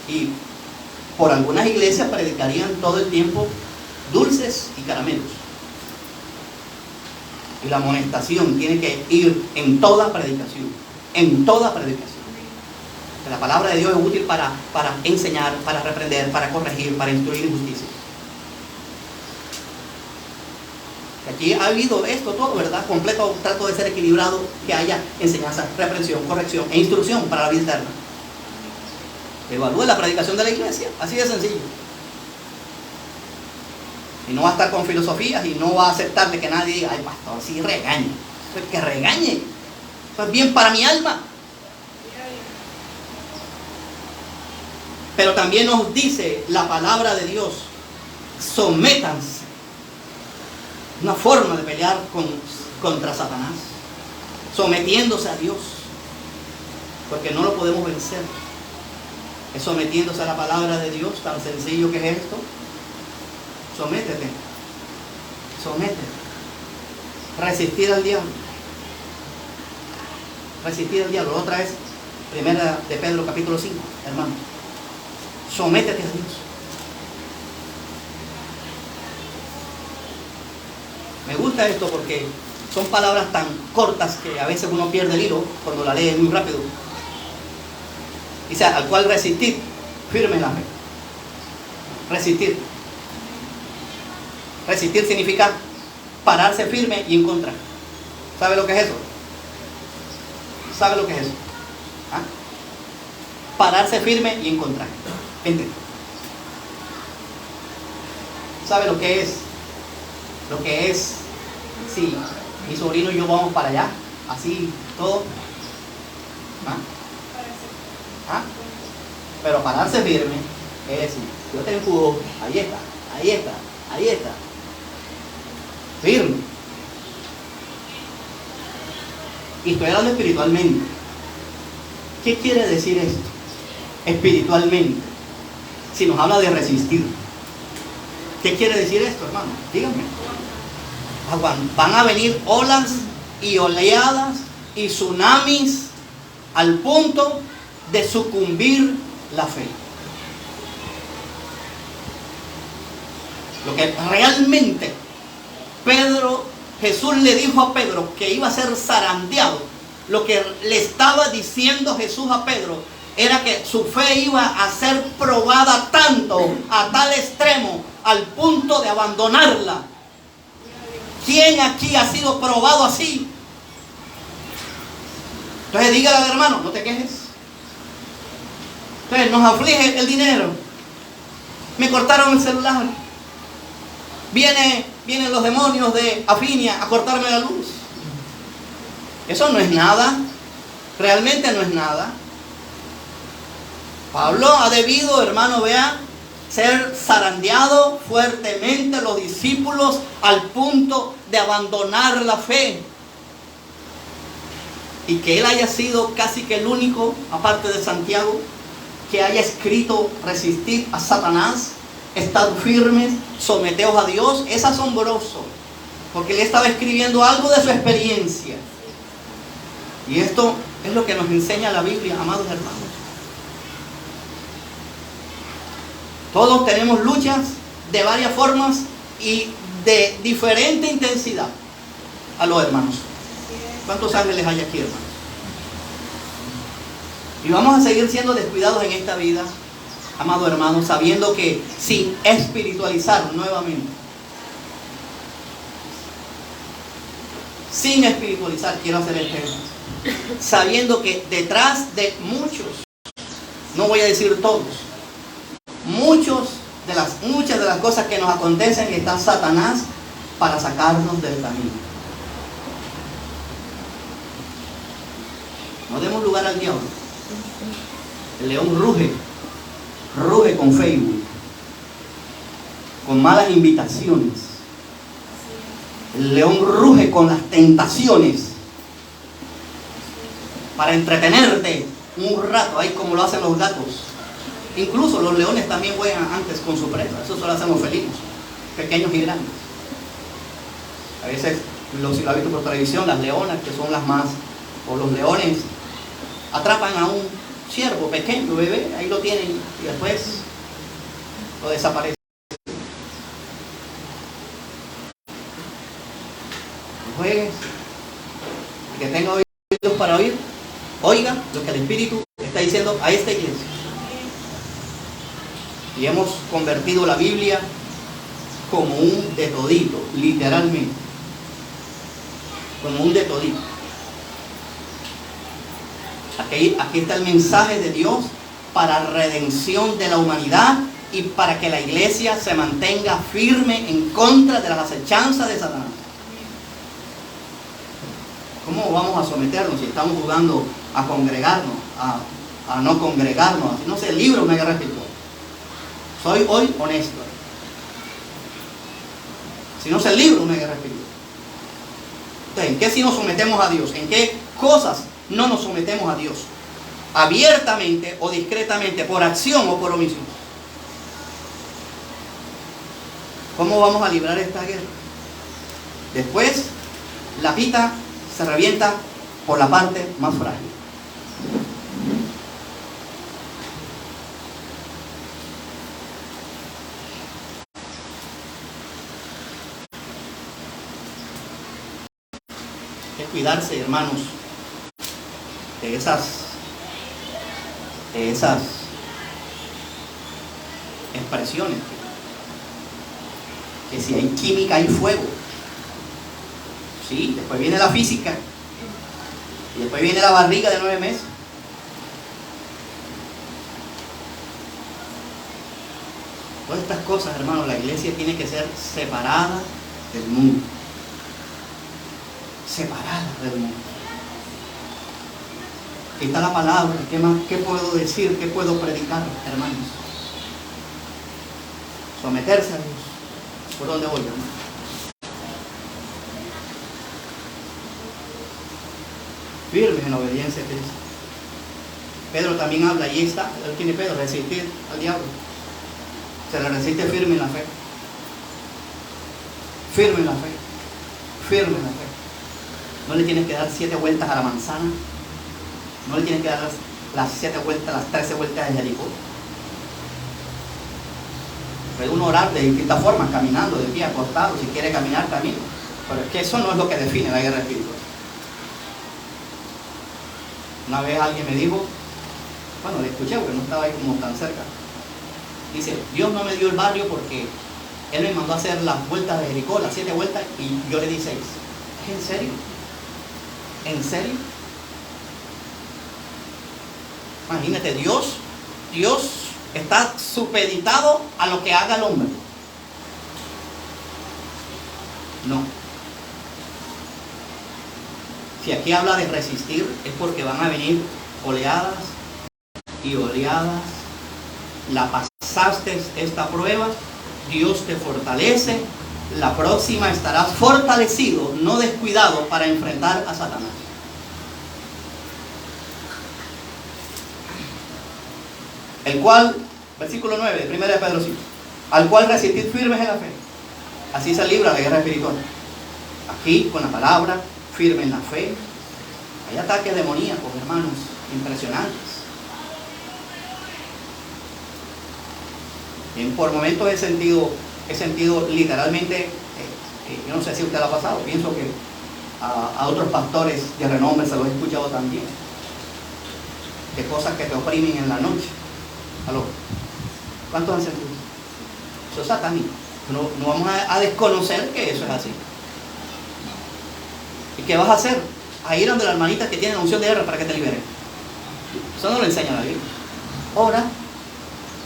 Y por algunas iglesias predicarían todo el tiempo dulces y caramelos. Y la amonestación tiene que ir en toda predicación. En toda predicación. La palabra de Dios es útil para enseñar, para reprender, para corregir, para instruir en justicia. Aquí ha habido esto todo, ¿verdad? Completo trato de ser equilibrado, que haya enseñanza, reprensión, corrección e instrucción para la vida eterna. Evalúe la predicación de la iglesia, así de sencillo. Y no va a estar con filosofías y no va a aceptarle que nadie diga, ay pastor, sí regañe. Pues que regañe. Eso es bien para mi alma. Pero también nos dice la palabra de Dios, sométanse. Una forma de pelear contra Satanás, sometiéndose a Dios, porque no lo podemos vencer. Es sometiéndose a la palabra de Dios, tan sencillo que es esto. Sométete, sométete. Resistir al diablo. Resistir al diablo. Otra vez, primera de Pedro capítulo 5, hermano. Sométete a Dios. Me gusta esto porque son palabras tan cortas que a veces uno pierde el hilo cuando la lee muy rápido. Dice, al cual resistir, firme en la fe. Resistir. Resistir significa pararse firme y en contra. ¿Sabe lo que es eso? ¿Sabe lo que es eso? ¿Ah? Pararse firme y en contra. Gente. ¿Sabe lo que es? Lo que es, sí, mi sobrino y yo vamos para allá, así, todo. ¿Ah? ¿Ah? Pero pararse firme es decir, yo te empujo, ahí está, ahí está, ahí está. Firme. Y estoy hablando espiritualmente. ¿Qué quiere decir esto? Espiritualmente. Si nos habla de resistir. ¿Qué quiere decir esto, hermano? Díganme. Van a venir olas y oleadas y tsunamis al punto de sucumbir la fe. Lo que realmente Jesús le dijo a Pedro que iba a ser zarandeado. Lo que le estaba diciendo Jesús a Pedro era que su fe iba a ser probada tanto, a tal extremo, al punto de abandonarla. ¿Quién aquí ha sido probado así? Entonces dígale al hermano, no te quejes. Entonces nos aflige el dinero. Me cortaron el celular. Vienen los demonios de Afinia a cortarme la luz. Eso no es nada. Realmente no es nada. Pablo ha debido, hermano, vea, ser zarandeado fuertemente los discípulos al punto de abandonar la fe. Y que él haya sido casi que el único, aparte de Santiago, que haya escrito resistir a Satanás, estar firmes, someteos a Dios, es asombroso. Porque él estaba escribiendo algo de su experiencia. Y esto es lo que nos enseña la Biblia, amados hermanos. Todos tenemos luchas de varias formas y de diferente intensidad. A los hermanos. ¿Cuántos ángeles hay aquí, hermanos? Y vamos a seguir siendo descuidados en esta vida, amados hermanos, sabiendo que sin espiritualizar nuevamente. Sin espiritualizar, quiero hacer el ejemplo. Sabiendo que detrás de muchos, no voy a decir todos, muchas de las cosas que nos acontecen está Satanás para sacarnos del camino. No demos lugar al diablo. El león ruge con Facebook, con malas invitaciones. El león ruge con las tentaciones para entretenerte un rato, ahí como lo hacen los gatos. Incluso los leones también juegan antes con su presa. Eso solo hacen los felinos, pequeños y grandes. A veces, si lo ha visto por televisión, las leonas, que son las más, o los leones, atrapan a un ciervo pequeño, bebé, ahí lo tienen y después lo desaparecen. Juegues. El que tenga oídos para oír, oiga lo que el Espíritu está diciendo a esta iglesia. Y hemos convertido la Biblia como un de todito, literalmente. Como un de todito. Aquí está el mensaje de Dios para redención de la humanidad y para que la iglesia se mantenga firme en contra de las acechanzas de Satanás. ¿Cómo vamos a someternos si estamos jugando a congregarnos, a no congregarnos? No sé, el libro es una guerra espiritual. Soy hoy honesto. Si no es el libro, una guerra espiritual. Entonces, ¿en qué si nos sometemos a Dios? ¿En qué cosas no nos sometemos a Dios? Abiertamente o discretamente, por acción o por omisión. ¿Cómo vamos a librar esta guerra? Después, la pita se revienta por la parte más frágil. Hay que cuidarse, hermanos, de esas expresiones. Que si hay química hay fuego. Sí, después viene la física. Y después viene la barriga de 9 meses. Todas estas cosas, hermanos, la iglesia tiene que ser separada del mundo. Separada del mundo. Aquí está la palabra. ¿Qué más? ¿Qué puedo decir? ¿Qué puedo predicar, hermanos? Someterse a Dios. ¿Por dónde voy, hermano? Firmes en obediencia a Cristo. Pedro también habla, y está, él tiene Pedro, resistir al diablo. Se le resiste firme en la fe. Firme en la fe. Firme en la fe. No le tienes que dar 7 vueltas a la manzana. No le tienes que dar las 7 vueltas, las 13 vueltas de Jericó. Puede uno orar de distintas formas, caminando, de pie, acostado, si quiere caminar, camino. Pero es que eso no es lo que define la guerra espiritual. Una vez alguien me dijo, bueno, le escuché porque no estaba ahí como tan cerca. Dice, Dios no me dio el barrio porque Él me mandó a hacer las vueltas de Jericó, las 7 vueltas, y yo le di 6. ¿Es en serio? ¿En serio? Imagínate, Dios está supeditado a lo que haga el hombre. No. Si aquí habla de resistir, es porque van a venir oleadas y oleadas. La pasaste esta prueba, Dios te fortalece. La próxima estarás fortalecido, no descuidado, para enfrentar a Satanás. El cual, versículo 9, de 1 de Pedro 5, al cual resistid firmes en la fe. Así se libra la guerra espiritual. Aquí, con la palabra, firme en la fe. Hay ataques demoníacos, hermanos, impresionantes. Por momentos he sentido literalmente, yo no sé si usted lo ha pasado, pienso que a otros pastores de renombre se los he escuchado también, de cosas que te oprimen en la noche. ¿Aló? ¿Cuántos han sentido? Eso es satánico. No vamos a desconocer que eso es así. ¿Y qué vas a hacer? A ir donde la hermanita que tiene la unción de guerra para que te liberen. Eso no lo enseña la Biblia. Ora,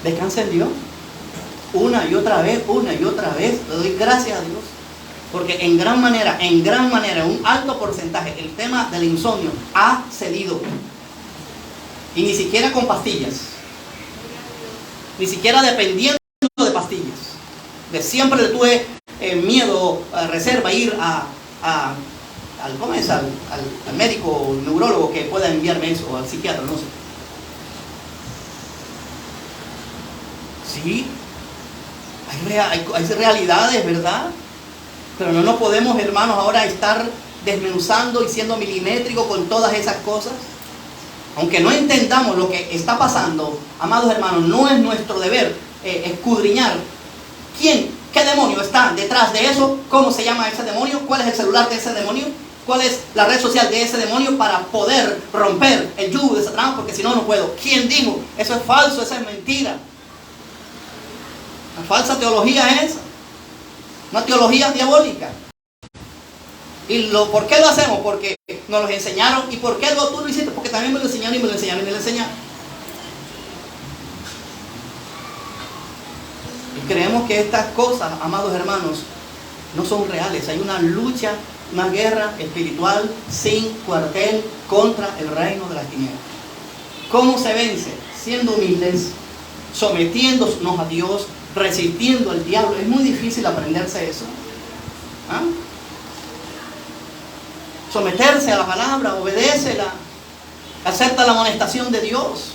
descansa en Dios. Una y otra vez, le doy gracias a Dios. Porque en gran manera, un alto porcentaje, el tema del insomnio ha cedido. Y ni siquiera con pastillas. Ni siquiera dependiendo de pastillas. De siempre le tuve miedo, reserva, ir al médico neurólogo que pueda enviarme eso, o al psiquiatra, no sé. Sí, hay realidades, ¿verdad? Pero no nos podemos, hermanos, ahora estar desmenuzando y siendo milimétricos con todas esas cosas. Aunque no entendamos lo que está pasando, amados hermanos, no es nuestro deber escudriñar ¿Qué demonio está detrás de eso? ¿Cómo se llama ese demonio? ¿Cuál es el celular de ese demonio? ¿Cuál es la red social de ese demonio para poder romper el yugo de Satanás? Porque si no, no puedo. ¿Quién dijo? Eso es falso, eso es mentira. La falsa teología es esa. Una teología diabólica. ¿Por qué lo hacemos? Porque nos lo enseñaron. ¿Y por qué tú lo hiciste? Porque también me lo enseñaron y me lo enseñaron y me lo enseñaron. Y creemos que estas cosas, amados hermanos, no son reales. Hay una lucha, una guerra espiritual sin cuartel contra el reino de las tinieblas. ¿Cómo se vence? Siendo humildes, sometiéndonos a Dios, resistiendo al diablo. Es muy difícil aprenderse eso. ¿Ah? Someterse a la palabra, obedécela, acepta la amonestación de Dios.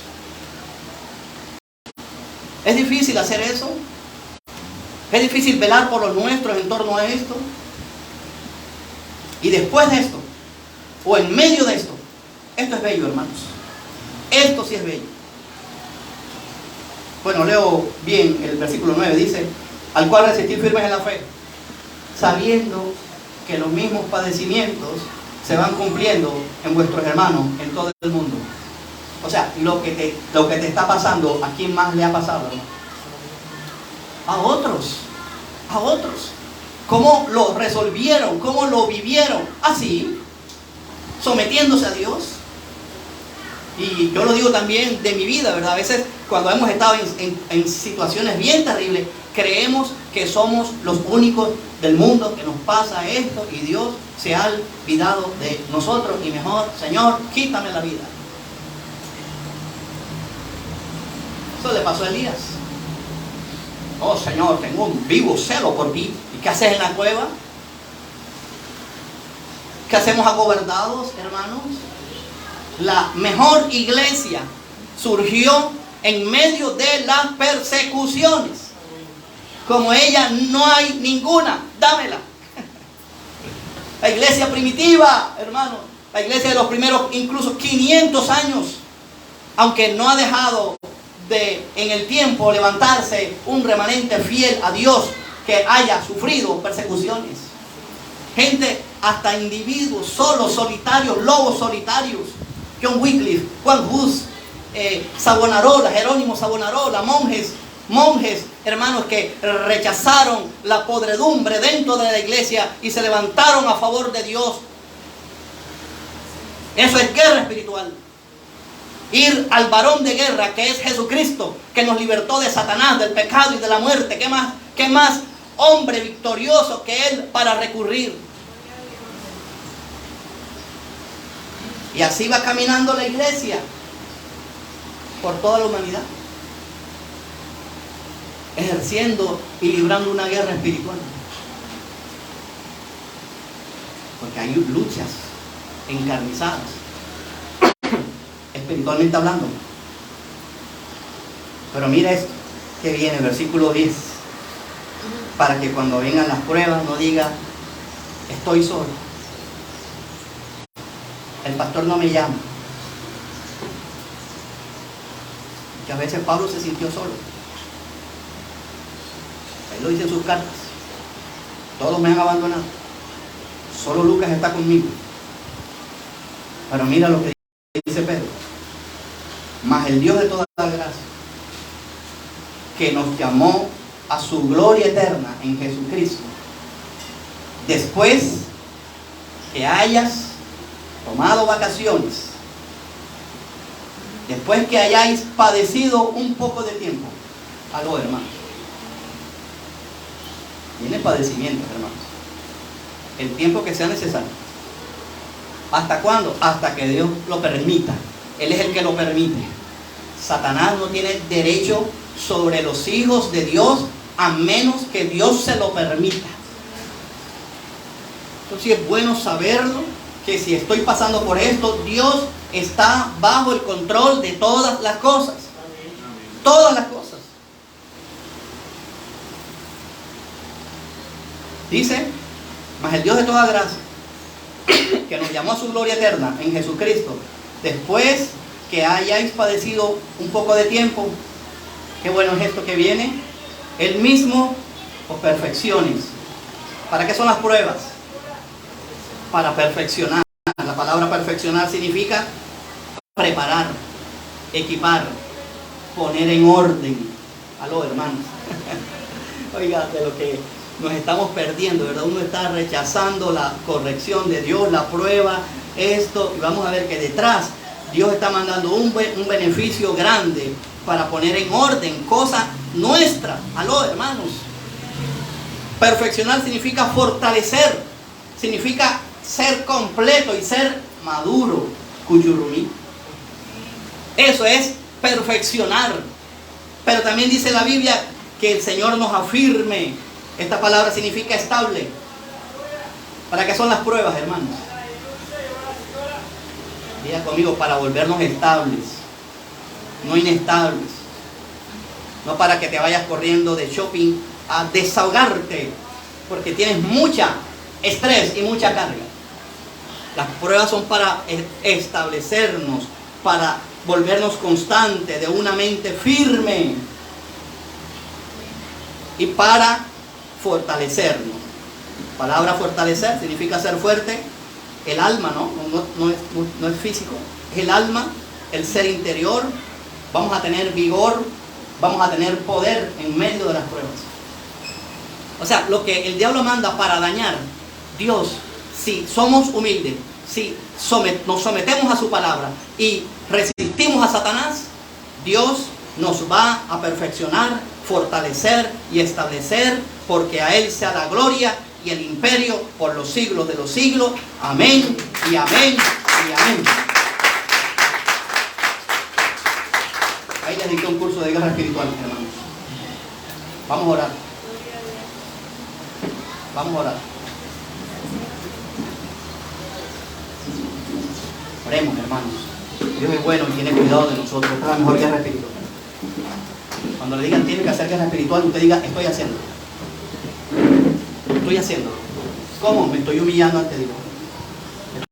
¿Es difícil hacer eso? ¿Es difícil velar por los nuestros en torno a esto? Y después de esto, o en medio de esto, esto es bello, hermanos. Esto sí es bello. Bueno, leo bien el versículo 9, dice: al cual resistir firmes en la fe, sabiendo que los mismos padecimientos se van cumpliendo en vuestros hermanos en todo el mundo. O sea, lo que te está pasando, ¿a quién más le ha pasado, hermano? A otros. A otros. ¿Cómo lo resolvieron? ¿Cómo lo vivieron? Así, sometiéndose a Dios. Y yo lo digo también de mi vida, ¿verdad? A veces cuando hemos estado en situaciones bien terribles, creemos que somos los únicos del mundo que nos pasa esto y Dios se ha olvidado de nosotros y mejor, Señor, quítame la vida. Eso le pasó a Elías. Oh Señor, tengo un vivo celo por ti. ¿Y qué haces en la cueva? ¿Qué hacemos acobardados, hermanos? La mejor iglesia surgió en medio de las persecuciones. Como ella no hay ninguna, dámela. La iglesia primitiva, hermano, la iglesia de los primeros incluso 500 años, aunque no ha dejado de en el tiempo levantarse un remanente fiel a Dios que haya sufrido persecuciones. Gente, hasta individuos solos, solitarios, lobos solitarios. John Wycliffe, Juan Hus, Savonarola, Jerónimo Savonarola, monjes, hermanos, que rechazaron la podredumbre dentro de la iglesia y se levantaron a favor de Dios. Eso es guerra espiritual. Ir al varón de guerra, que es Jesucristo, que nos libertó de Satanás, del pecado y de la muerte. ¿Qué más hombre victorioso que Él para recurrir? Y así va caminando la iglesia por toda la humanidad, ejerciendo y librando una guerra espiritual. Porque hay luchas encarnizadas, espiritualmente hablando. Pero mira esto que viene, versículo 10, para que cuando vengan las pruebas no diga, estoy solo. El pastor no me llama. Que a veces Pablo se sintió solo. Él lo dice en sus cartas. Todos me han abandonado. Solo Lucas está conmigo. Pero mira lo que dice Pedro. Mas el Dios de toda la gracia, que nos llamó a su gloria eterna en Jesucristo, después que hayas tomado vacaciones, después que hayáis padecido un poco de tiempo. Algo, hermanos. Viene padecimiento, hermanos. El tiempo que sea necesario. ¿Hasta cuándo? Hasta que Dios lo permita. Él es el que lo permite. Satanás no tiene derecho sobre los hijos de Dios a menos que Dios se lo permita. Entonces es bueno saberlo, que si estoy pasando por esto, Dios está bajo el control de todas las cosas. Todas las cosas. Dice, mas el Dios de toda gracia, que nos llamó a su gloria eterna en Jesucristo, después que hayáis padecido un poco de tiempo, qué bueno es esto que viene, Él mismo o perfecciones. ¿Para qué son las pruebas? Para perfeccionar. La palabra perfeccionar significa preparar, equipar, poner en orden. Aló, hermanos. Oiga, de lo que nos estamos perdiendo, ¿verdad? Uno está rechazando la corrección de Dios, la prueba, esto, y vamos a ver que detrás Dios está mandando un beneficio grande para poner en orden cosas nuestras. Aló, hermanos. Perfeccionar significa fortalecer, significa ser completo y ser maduro. Kuyurumi. Eso es perfeccionar. Pero también dice la Biblia que el Señor nos afirme. Esta palabra significa estable. ¿Para qué son las pruebas, hermanos? Diga conmigo, para volvernos estables, no inestables. No para que te vayas corriendo de shopping a desahogarte, porque tienes mucha estrés y mucha carga. Las pruebas son para establecernos, para volvernos constantes, de una mente firme, y para fortalecernos. La palabra fortalecer significa ser fuerte. El alma, no es físico, es el alma, el ser interior. Vamos a tener vigor, vamos a tener poder en medio de las pruebas. O sea, lo que el diablo manda para dañar, Dios, si somos humildes, si nos sometemos a su palabra y resistimos a Satanás, Dios nos va a perfeccionar, fortalecer y establecer, porque a Él sea la gloria y el imperio por los siglos de los siglos. Amén y amén y amén. Ahí les dicté un curso de guerra espiritual, hermanos. Vamos a orar. Vamos a orar. Oremos, hermanos. Dios es bueno y tiene cuidado de nosotros. Esta es la mejor guerra espiritual. Cuando le digan tiene que hacer guerra espiritual, usted diga estoy haciendo. Estoy haciendo. ¿Cómo? Me estoy humillando ante Dios.